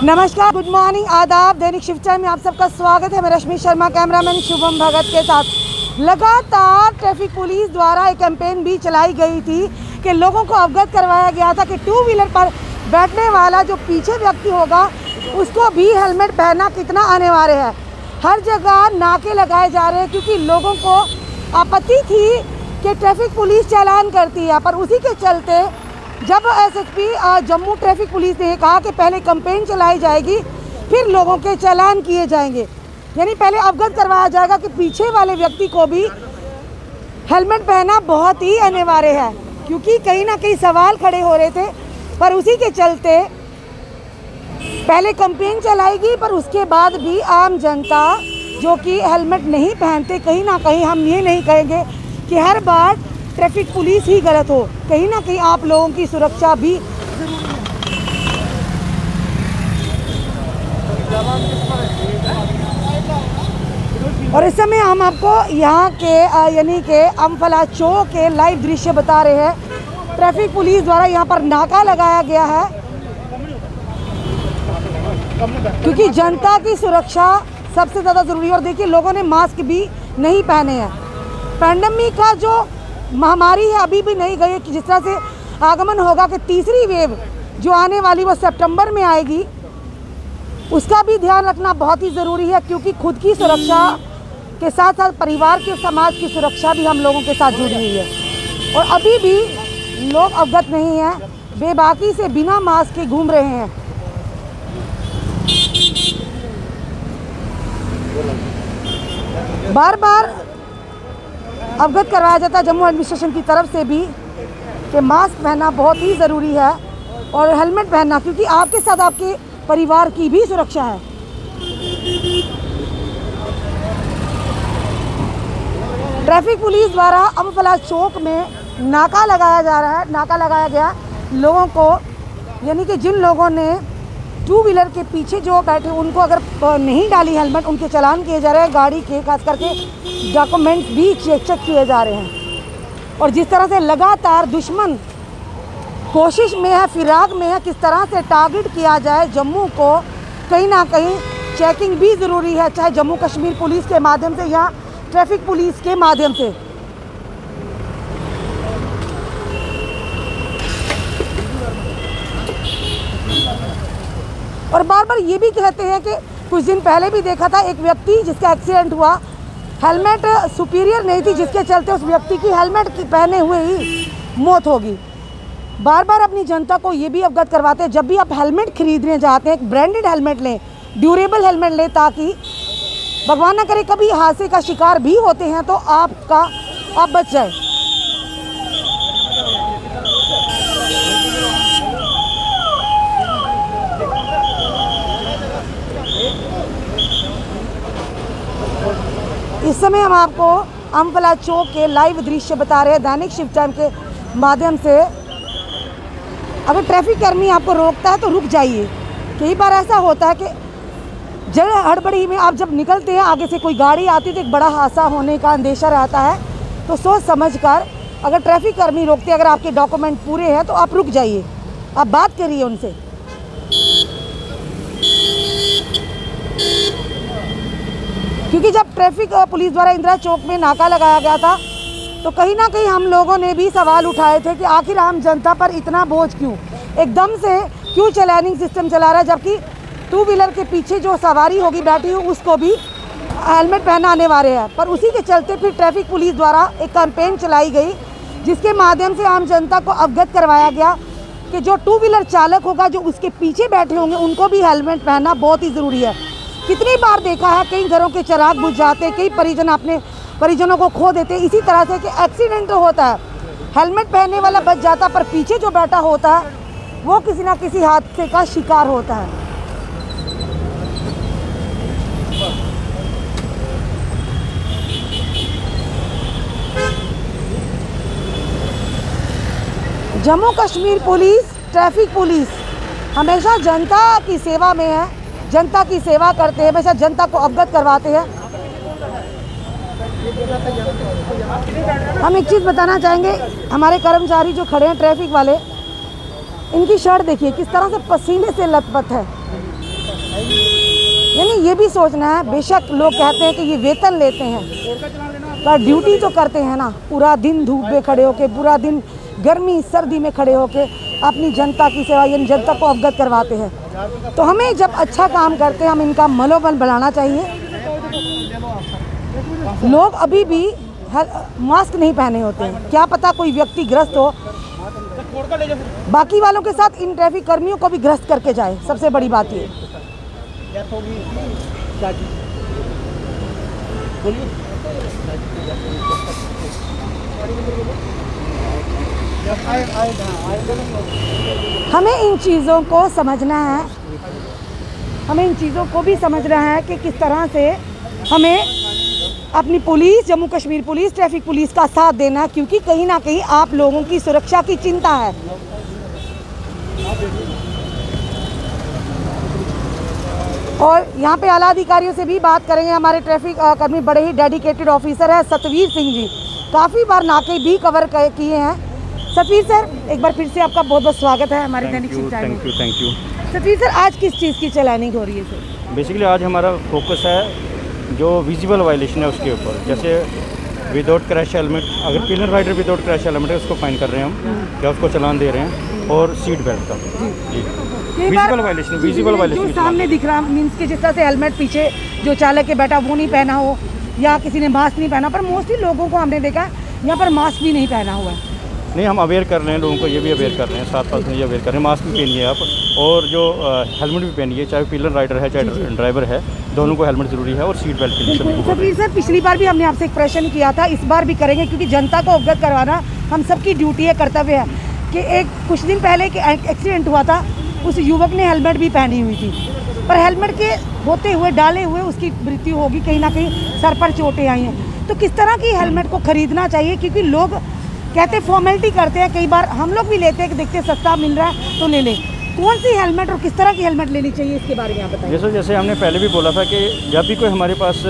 नमस्कार, good morning, आदाब। दैनिक Shiv time में आप सबका स्वागत है। मैं रश्मि शर्मा, कैमरामैन शुभम भगत के साथ। लगातार ट्रैफिक पुलिस द्वारा एक कैंपेन भी चलाई गई थी कि लोगों को अवगत करवाया गया था कि टू व्हीलर पर बैठने वाला जो पीछे व्यक्ति होगा उसको भी हेलमेट पहनना कितना अनिवार्य है। हर जगह नाके लगाए जा रहे हैं क्योंकि लोगों को आपत्ति थी कि ट्रैफिक पुलिस चालान करती है। पर उसी के चलते जब एसएसपी जम्मू ट्रैफिक पुलिस ने कहा कि पहले कैंपेन चलाई जाएगी फिर लोगों के चालान किए जाएंगे, यानी पहले अवगत करवाया जाएगा कि पीछे वाले व्यक्ति को भी हेलमेट पहनना बहुत ही अनिवार्य है, क्योंकि कहीं ना कहीं सवाल खड़े हो रहे थे। पर उसी के चलते पहले कैंपेन चलाएगी, पर उसके बाद भी आम जनता जो कि हेलमेट नहीं पहनते, कहीं ना कहीं हम ये नहीं कहेंगे कि हर बार ट्रैफिक पुलिस ही गलत हो, कहीं ना कहीं आप लोगों की सुरक्षा भी और इस समय हम आपको यहाँ के यानी कि अम्फला चौक के लाइव दृश्य बता रहे हैं। ट्रैफिक पुलिस द्वारा यहाँ पर नाका लगाया गया है क्योंकि जनता की सुरक्षा सबसे ज़्यादा ज़रूरी है। और देखिए, लोगों ने मास्क भी नहीं पहने हैं। पैंडेमिक का जो महामारी है अभी भी नहीं गई, कि जिस तरह से आगमन होगा कि तीसरी वेव जो आने वाली वो सितंबर में आएगी, उसका भी ध्यान रखना बहुत ही ज़रूरी है, क्योंकि खुद की सुरक्षा के साथ साथ परिवार के समाज की सुरक्षा भी हम लोगों के साथ जुड़ी हुई है। और अभी भी लोग अवगत नहीं हैं, बेबाकी से बिना मास्क के घूम रहे हैं। बार बार अवगत करवाया जाता है जम्मू एडमिनिस्ट्रेशन की तरफ से भी कि मास्क पहनना बहुत ही ज़रूरी है और हेलमेट पहनना, क्योंकि आपके साथ आपके परिवार की भी सुरक्षा है। ट्रैफिक पुलिस द्वारा अम्फला चौक में नाका लगाया जा रहा है, नाका लगाया गया लोगों को, यानी कि जिन लोगों ने टू व्हीलर के पीछे जो बैठे उनको अगर नहीं डाली हेलमेट, उनके चालान किए जा रहे हैं। गाड़ी के खास करके डॉक्यूमेंट्स भी चेक किए जा रहे हैं। और जिस तरह से लगातार दुश्मन कोशिश में है, फिराक में है, किस तरह से टारगेट किया जाए जम्मू को, कहीं ना कहीं चेकिंग भी ज़रूरी है, चाहे जम्मू कश्मीर पुलिस के माध्यम से या ट्रैफिक पुलिस के माध्यम से। और बार बार ये भी कहते हैं कि कुछ दिन पहले भी देखा था एक व्यक्ति जिसका एक्सीडेंट हुआ, हेलमेट सुपीरियर नहीं थी, जिसके चलते उस व्यक्ति की हेलमेट की पहने हुए ही मौत होगी। बार बार अपनी जनता को ये भी अवगत करवाते हैं, जब भी आप हेलमेट खरीदने जाते हैं एक ब्रांडेड हेलमेट लें, ड्यूरेबल हेलमेट लें, ताकि भगवान ना करे कभी हादसे का शिकार भी होते हैं तो आप बच जाए। इस समय हम आपको अम्फला चौक के लाइव दृश्य बता रहे हैं दैनिक शिव टाइम के माध्यम से। अगर ट्रैफिक कर्मी आपको रोकता है तो रुक जाइए। कई बार ऐसा होता है कि जब हड़बड़ी में आप जब निकलते हैं, आगे से कोई गाड़ी आती है तो एक बड़ा हादसा होने का अंदेशा रहता है। तो सोच समझकर अगर ट्रैफिक कर्मी रोकते हैं, अगर आपके डॉक्यूमेंट पूरे हैं तो आप रुक जाइए, आप बात करिए उनसे। क्योंकि जब ट्रैफिक पुलिस द्वारा इंदिरा चौक में नाका लगाया गया था तो कहीं ना कहीं हम लोगों ने भी सवाल उठाए थे कि आखिर आम जनता पर इतना बोझ क्यों, एकदम से क्यों चैलेंजिंग सिस्टम चला रहा है, जबकि टू व्हीलर के पीछे जो सवारी होगी बैठी हुई उसको भी हेलमेट पहना अनिवार्य है। पर उसी के चलते फिर ट्रैफिक पुलिस द्वारा एक कैंपेन चलाई गई, जिसके माध्यम से आम जनता को अवगत करवाया गया कि जो टू व्हीलर चालक होगा, जो उसके पीछे बैठे होंगे, उनको भी हेलमेट पहनना बहुत ही ज़रूरी है। कितनी बार देखा है, कई घरों के चिराग बुझ जाते, कई परिजन अपने परिजनों को खो देते, इसी तरह से कि एक्सीडेंट तो होता है, हेलमेट पहनने वाला बच जाता, पर पीछे जो बैठा होता है वो किसी ना किसी हादसे का शिकार होता है। Jammu Kashmir police, traffic police हमेशा जनता की सेवा में है, जनता की सेवा करते हैं, हमेशा जनता को अवगत करवाते हैं। हम एक चीज़ बताना चाहेंगे, हमारे कर्मचारी जो खड़े हैं ट्रैफिक वाले, इनकी शर्ट देखिए किस तरह से पसीने से लथपथ है। यानी ये भी सोचना है, बेशक लोग कहते हैं कि ये वेतन लेते हैं, पर ड्यूटी तो करते हैं ना, पूरा दिन धूप में खड़े होके, पूरा दिन गर्मी सर्दी में खड़े होके अपनी जनता की सेवा, यानी जनता को अवगत करवाते हैं। तो हमें जब अच्छा काम करते हैं, हम इनका मनोबल बढ़ाना चाहिए। लोग अभी भी मास्क नहीं पहने होते हैं, क्या पता कोई व्यक्ति ग्रस्त हो, बाकी वालों के साथ इन ट्रैफिक कर्मियों को भी ग्रस्त करके जाए। सबसे बड़ी बात ये हमें इन चीज़ों को समझना है, हमें इन चीज़ों को भी समझना है कि किस तरह से हमें अपनी police, Jammu Kashmir police, traffic police का साथ देना, क्योंकि कहीं ना कहीं आप लोगों की सुरक्षा की चिंता है। और यहाँ पे आला अधिकारियों से भी बात करेंगे। हमारे ट्रैफिक कर्मी बड़े ही डेडिकेटेड ऑफिसर है सतवीर सिंह जी, काफ़ी बार नाके भी कवर किए हैं। सतवीर सर, एक बार फिर से आपका बहुत बहुत स्वागत है हमारी दैनिक शिक्षा में। Thank you. सतवीर सर, आज किस चीज़ की चलानिंग हो रही है सर? बेसिकली आज हमारा फोकस है जो विजिबल वायलेशन है उसके ऊपर, जैसे विदाउट क्रैश हेलमेट, अगर pillar rider without crash helmet है उसको फाइन कर रहे हैं हम, या उसको चलान दे रहे हैं, और सीट बेल्ट का जी विजिबल वायलेशन जो सामने दिख रहा मीन्स कि जिस तरह से हेलमेट पीछे जो चालक के बैठा वो नहीं पहना हो, या किसी ने मास्क नहीं पहना, पर मोस्टली लोगों को हमने देखा यहाँ पर मास्क भी नहीं पहना हुआ है। नहीं, हम अवेयर कर रहे हैं लोगों को, ये भी अवेयर कर रहे हैं, साथ ये अवेयर कर रहे हैं। मास्क भी पहनिए आप, और जो हेलमेट भी पहनिए, चाहे पिलर राइडर है चाहे ड्राइवर है, दोनों को हेलमेट ज़रूरी है, और सीट बेल्ट के लिए। सतवीर सर, पिछली बार भी हमने आपसे एक प्रश्न किया था, इस बार भी करेंगे, क्योंकि जनता को अवगत करवाना हम सबकी ड्यूटी है, कर्तव्य है। कि एक कुछ दिन पहले एक एक्सीडेंट हुआ था, उस युवक ने हेलमेट भी पहनी हुई थी, पर हेलमेट के होते हुए, डाले हुए उसकी मृत्यु होगी, कहीं ना कहीं सर पर चोटें आई हैं। तो किस तरह की हेलमेट को खरीदना चाहिए, क्योंकि लोग कहते फॉर्मेलिटी करते हैं, कई बार हम लोग भी लेते हैं कि देखते सस्ता मिल रहा है तो ले लें। कौन सी हेलमेट और किस तरह की हेलमेट लेनी चाहिए, इसके बारे में आप बताइए। जैसे हमने पहले भी बोला था कि जब भी कोई हमारे पास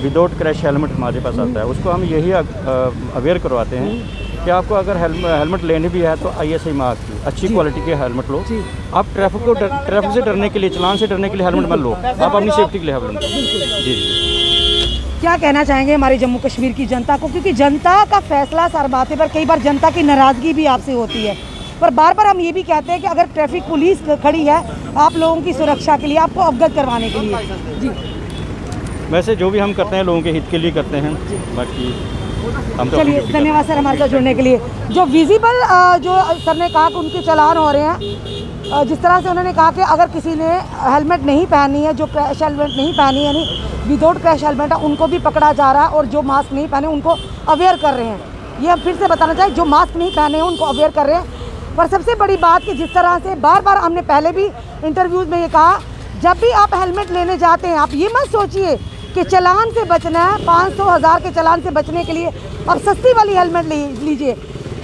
विदाउट क्रैश हेलमेट हमारे पास आता है, उसको हम यही अवेयर करवाते हैं कि आपको अगर हेलमेट लेनी भी है तो ISI मार्क की अच्छी क्वालिटी के हेलमेट लो। आप ट्रैफिक से डरने के लिए, चलान से डरने के लिए हेलमेट मत लो, आप अपनी सेफ्टी के लिए हेलमेट जी। क्या कहना चाहेंगे हमारे जम्मू कश्मीर की जनता को, क्योंकि जनता का फैसला सर बातें पर कई बार जनता की नाराज़गी भी आपसे होती है, पर बार बार हम ये भी कहते हैं कि अगर ट्रैफिक पुलिस खड़ी है आप लोगों की सुरक्षा के लिए, आपको अवगत करवाने के लिए जी। वैसे जो भी हम करते हैं लोगों के हित के लिए करते हैं, बाकी हम तो। चलिए, धन्यवाद सर हमारे साथ जुड़ने के लिए। जो विजिबल जो सर ने कहा कि उनके चलान हो रहे हैं, जिस तरह से उन्होंने कहा कि अगर किसी ने हेलमेट नहीं पहनी है, जो क्रैश हेलमेट नहीं पहनी यानी विदाउट क्रैश हेलमेट है, उनको भी पकड़ा जा रहा है, और जो मास्क नहीं पहने उनको अवेयर कर रहे हैं। ये हम फिर से बताना चाहिए, जो मास्क नहीं पहने हैं उनको अवेयर कर रहे हैं। पर सबसे बड़ी बात कि जिस तरह से बार बार हमने पहले भी इंटरव्यूज़ में ये कहा, जब भी आप हेलमेट लेने जाते हैं, आप ये मत सोचिए कि चलान से बचना है, 500 1000 के चलान से बचने के लिए अब सस्ती वाली हेलमेट लीजिए।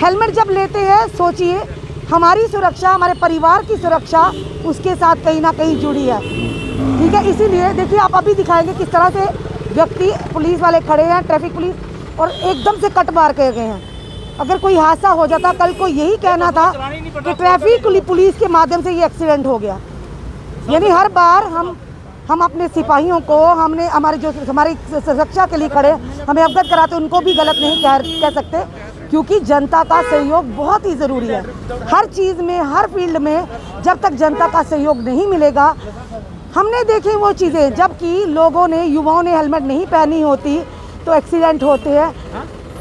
हेलमेट जब लेते हैं सोचिए हमारी सुरक्षा, हमारे परिवार की सुरक्षा उसके साथ कहीं ना कहीं जुड़ी है, ठीक है। इसीलिए देखिए, आप अभी दिखाएंगे किस तरह से व्यक्ति, पुलिस वाले खड़े हैं, ट्रैफिक पुलिस, और एकदम से कट मार के गए हैं। अगर कोई हादसा हो जाता, कल को यही कहना था कि ट्रैफिक पुलिस के माध्यम से ये एक्सीडेंट हो गया। यानी हर बार हम अपने सिपाहियों को, हमने हमारी सुरक्षा के लिए खड़े, हमें अवगत कराते, उनको भी गलत नहीं कह सकते, क्योंकि जनता का सहयोग बहुत ही ज़रूरी है। हर चीज़ में, हर फील्ड में जब तक जनता का सहयोग नहीं मिलेगा, हमने देखी वो चीज़ें, जबकि लोगों ने, युवाओं ने हेलमेट नहीं पहनी होती तो एक्सीडेंट होते हैं,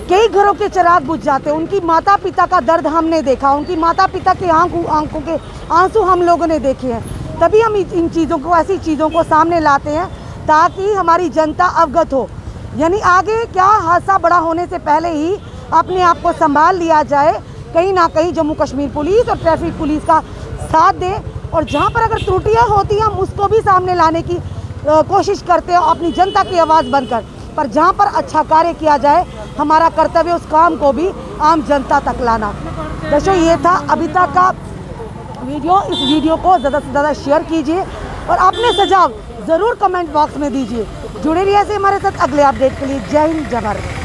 कई घरों के चिराग बुझ जाते हैं, उनकी माता पिता का दर्द हमने देखा, उनकी माता पिता के आंखों के आंसू हम लोगों ने देखे हैं। तभी हम इन चीज़ों को, ऐसी चीज़ों को सामने लाते हैं ताकि हमारी जनता अवगत हो। यानी आगे क्या हादसा बड़ा होने से पहले ही अपने आप को संभाल लिया जाए। कहीं ना कहीं जम्मू कश्मीर पुलिस और ट्रैफिक पुलिस का साथ दें, और जहाँ पर अगर त्रुटियाँ होती हैं हम उसको भी सामने लाने की कोशिश करते हैं अपनी जनता की आवाज़ बनकर। पर जहाँ पर अच्छा कार्य किया जाए, हमारा कर्तव्य उस काम को भी आम जनता तक लाना। दर्शकों, ये था अभी तक का वीडियो। इस वीडियो को ज़्यादा से ज़्यादा शेयर कीजिए और अपने सुझाव ज़रूर कमेंट बॉक्स में दीजिए। जुड़े रहिए ऐसे हमारे साथ अगले अपडेट के लिए। जय हिंद, जय भारत।